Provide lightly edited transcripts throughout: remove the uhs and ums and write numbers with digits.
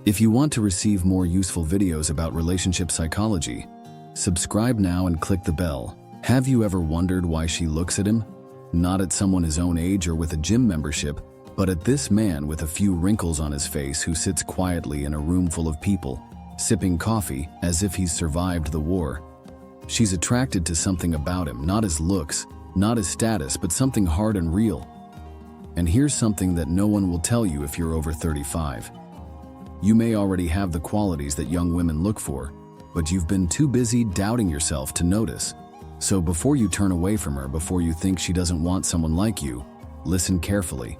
If you want to receive more useful videos about relationship psychology, subscribe now and click the bell. Have you ever wondered why she looks at him? Not at someone his own age or with a gym membership, but at this man with a few wrinkles on his face who sits quietly in a room full of people, sipping coffee as if he's survived the war. She's attracted to something about him, not his looks, not his status, but something hard and real. And here's something that no one will tell you if you're over 35. You may already have the qualities that young women look for, but you've been too busy doubting yourself to notice. So before you turn away from her, before you think she doesn't want someone like you, listen carefully.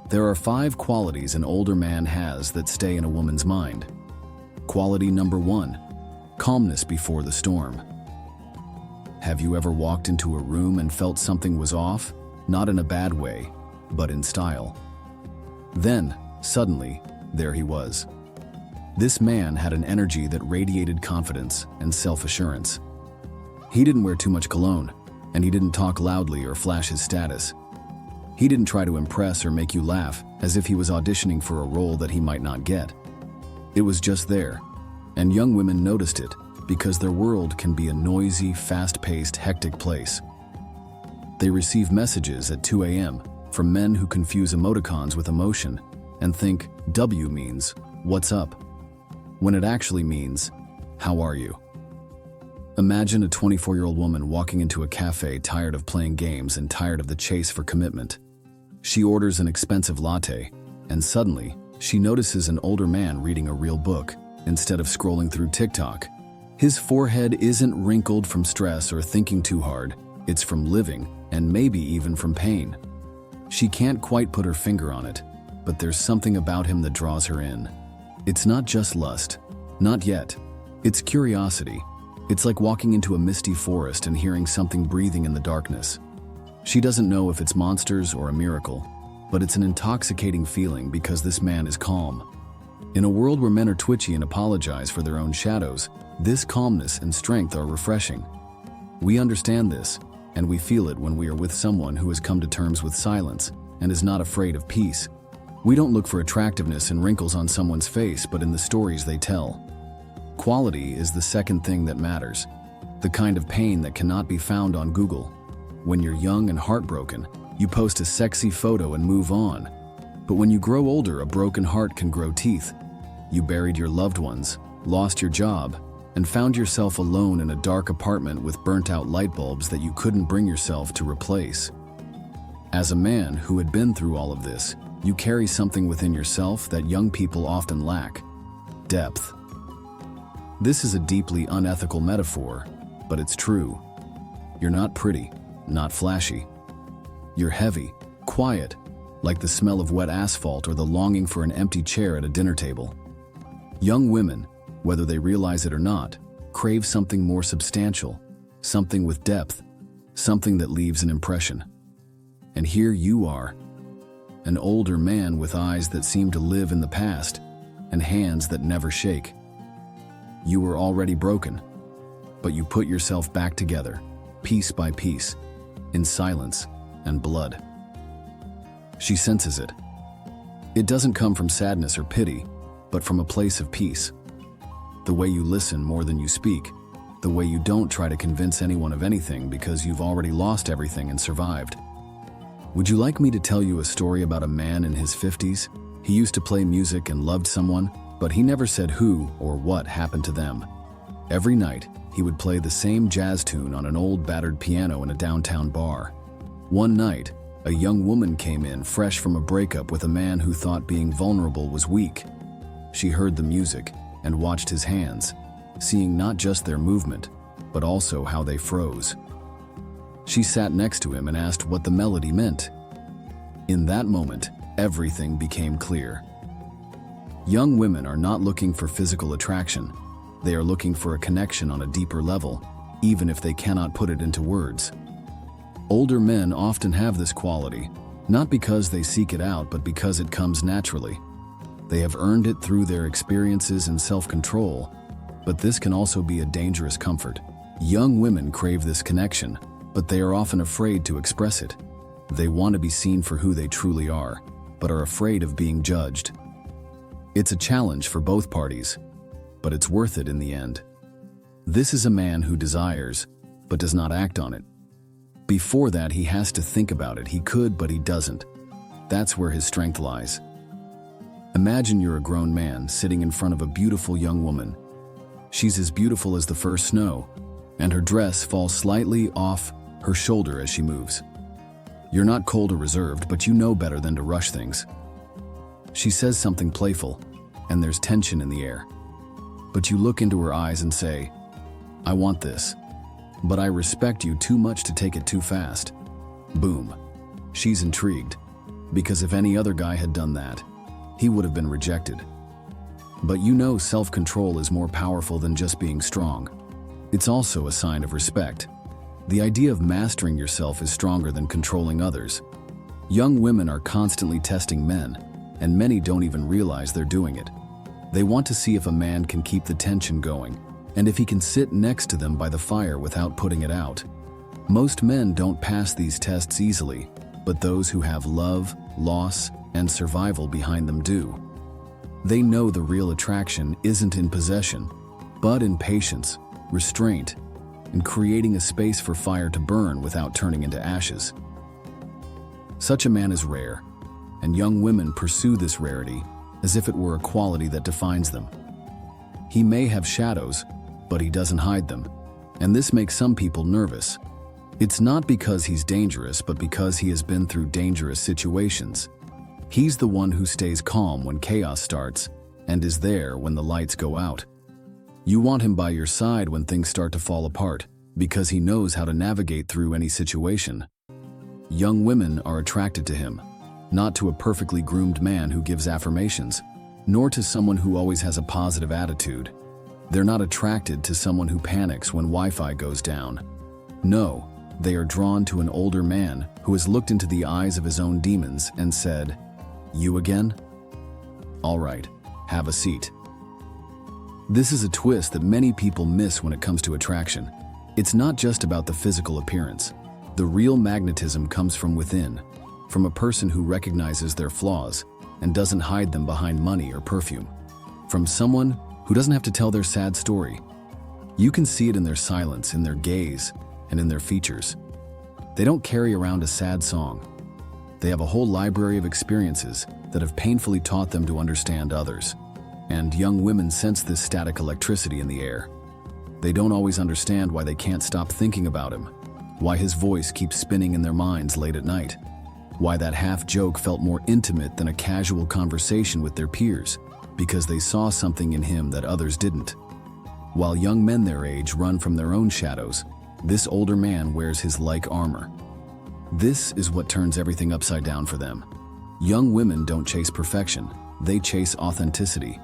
There are 5 qualities an older man has that stay in a woman's mind. Quality number 1, calmness before the storm. Have you ever walked into a room and felt something was off? Not in a bad way, but in style. Then, suddenly, there he was. This man had an energy that radiated confidence and self-assurance. He didn't wear too much cologne, and he didn't talk loudly or flash his status. He didn't try to impress or make you laugh as if he was auditioning for a role that he might not get. It was just there, and young women noticed it because their world can be a noisy, fast-paced, hectic place. They receive messages at 2 a.m. from men who confuse emoticons with emotion and think W means, "What's up?" when it actually means, "How are you?" Imagine a 24-year-old woman walking into a cafe tired of playing games and tired of the chase for commitment. She orders an expensive latte, and suddenly, she notices an older man reading a real book instead of scrolling through TikTok. His forehead isn't wrinkled from stress or thinking too hard, it's from living, and maybe even from pain. She can't quite put her finger on it, but there's something about him that draws her in. It's not just lust, not yet. It's curiosity. It's like walking into a misty forest and hearing something breathing in the darkness. She doesn't know if it's monsters or a miracle, but it's an intoxicating feeling because this man is calm. In a world where men are twitchy and apologize for their own shadows, this calmness and strength are refreshing. We understand this, and we feel it when we are with someone who has come to terms with silence and is not afraid of peace. We don't look for attractiveness and wrinkles on someone's face, but in the stories they tell. Quality is the second thing that matters, the kind of pain that cannot be found on Google. When you're young and heartbroken, you post a sexy photo and move on. But when you grow older, a broken heart can grow teeth. You buried your loved ones, lost your job, and found yourself alone in a dark apartment with burnt-out light bulbs that you couldn't bring yourself to replace. As a man who had been through all of this, you carry something within yourself that young people often lack: depth. This is a deeply unethical metaphor, but it's true. You're not pretty, not flashy. You're heavy, quiet, like the smell of wet asphalt or the longing for an empty chair at a dinner table. Young women, whether they realize it or not, crave something more substantial, something with depth, something that leaves an impression. And here you are, an older man with eyes that seem to live in the past and hands that never shake. You were already broken, but you put yourself back together, piece by piece, in silence and blood. She senses it. It doesn't come from sadness or pity, but from a place of peace. The way you listen more than you speak, the way you don't try to convince anyone of anything because you've already lost everything and survived. Would you like me to tell you a story about a man in his 50s? He used to play music and loved someone, but he never said who or what happened to them. Every night, he would play the same jazz tune on an old battered piano in a downtown bar. One night, a young woman came in fresh from a breakup with a man who thought being vulnerable was weak. She heard the music and watched his hands, seeing not just their movement, but also how they froze. She sat next to him and asked what the melody meant. In that moment, everything became clear. Young women are not looking for physical attraction. They are looking for a connection on a deeper level, even if they cannot put it into words. Older men often have this quality, not because they seek it out, but because it comes naturally. They have earned it through their experiences and self-control, but this can also be a dangerous comfort. Young women crave this connection, but they are often afraid to express it. They want to be seen for who they truly are, but are afraid of being judged. It's a challenge for both parties, but it's worth it in the end. This is a man who desires, but does not act on it. Before that, he has to think about it. He could, but he doesn't. That's where his strength lies. Imagine you're a grown man sitting in front of a beautiful young woman. She's as beautiful as the first snow, and her dress falls slightly off her shoulder as she moves. You're not cold or reserved, but you know better than to rush things. She says something playful, and there's tension in the air. But you look into her eyes and say, "I want this, but I respect you too much to take it too fast." Boom. She's intrigued, because if any other guy had done that, he would have been rejected. But you know self-control is more powerful than just being strong. It's also a sign of respect. The idea of mastering yourself is stronger than controlling others. Young women are constantly testing men, and many don't even realize they're doing it. They want to see if a man can keep the tension going, and if he can sit next to them by the fire without putting it out. Most men don't pass these tests easily, but those who have love, loss, and survival behind them do. They know the real attraction isn't in possession, but in patience, restraint, and creating a space for fire to burn without turning into ashes. Such a man is rare, and young women pursue this rarity as if it were a quality that defines them. He may have shadows, but he doesn't hide them, and this makes some people nervous. It's not because he's dangerous, but because he has been through dangerous situations. He's the one who stays calm when chaos starts and is there when the lights go out. You want him by your side when things start to fall apart, because he knows how to navigate through any situation. Young women are attracted to him, not to a perfectly groomed man who gives affirmations, nor to someone who always has a positive attitude. They're not attracted to someone who panics when Wi-Fi goes down. No, they are drawn to an older man who has looked into the eyes of his own demons and said, "You again? All right, have a seat." This is a twist that many people miss when it comes to attraction. It's not just about the physical appearance. The real magnetism comes from within, from a person who recognizes their flaws and doesn't hide them behind money or perfume. From someone who doesn't have to tell their sad story. You can see it in their silence, in their gaze, and in their features. They don't carry around a sad song. They have a whole library of experiences that have painfully taught them to understand others. And young women sense this static electricity in the air. They don't always understand why they can't stop thinking about him, why his voice keeps spinning in their minds late at night, why that half-joke felt more intimate than a casual conversation with their peers, because they saw something in him that others didn't. While young men their age run from their own shadows, this older man wears his like armor. This is what turns everything upside down for them. Young women don't chase perfection, they chase authenticity.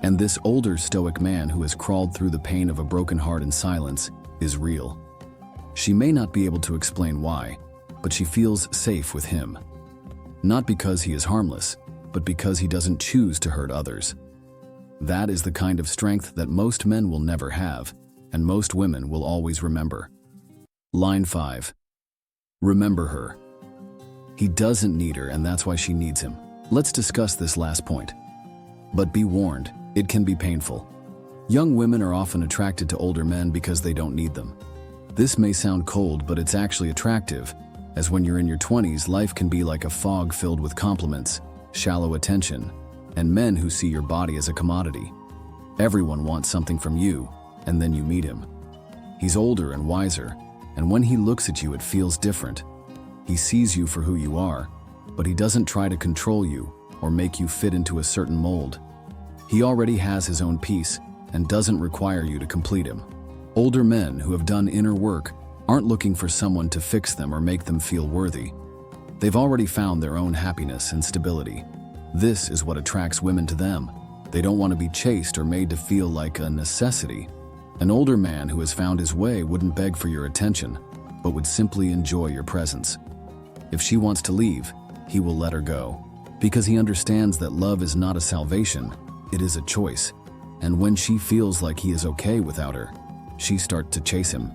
And this older stoic man who has crawled through the pain of a broken heart in silence is real. She may not be able to explain why, but she feels safe with him. Not because he is harmless, but because he doesn't choose to hurt others. That is the kind of strength that most men will never have, and most women will always remember. Line 5. Remember her. He doesn't need her, and that's why she needs him. Let's discuss this last point. But be warned, it can be painful. Young women are often attracted to older men because they don't need them. This may sound cold, but it's actually attractive, as when you're in your 20s, life can be like a fog filled with compliments, shallow attention, and men who see your body as a commodity. Everyone wants something from you, and then you meet him. He's older and wiser, and when he looks at you, it feels different. He sees you for who you are, but he doesn't try to control you or make you fit into a certain mold. He already has his own peace and doesn't require you to complete him. Older men who have done inner work aren't looking for someone to fix them or make them feel worthy. They've already found their own happiness and stability. This is what attracts women to them. They don't want to be chased or made to feel like a necessity. An older man who has found his way wouldn't beg for your attention, but would simply enjoy your presence. If she wants to leave, he will let her go, because he understands that love is not a salvation, it is a choice. And when she feels like he is okay without her, she starts to chase him.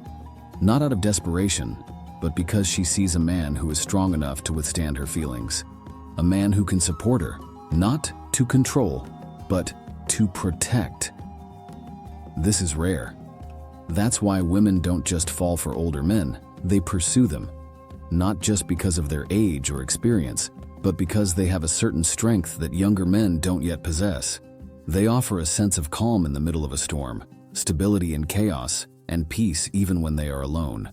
Not out of desperation, but because she sees a man who is strong enough to withstand her feelings. A man who can support her, not to control, but to protect. This is rare. That's why women don't just fall for older men, they pursue them. Not just because of their age or experience, but because they have a certain strength that younger men don't yet possess. They offer a sense of calm in the middle of a storm, stability in chaos, and peace even when they are alone.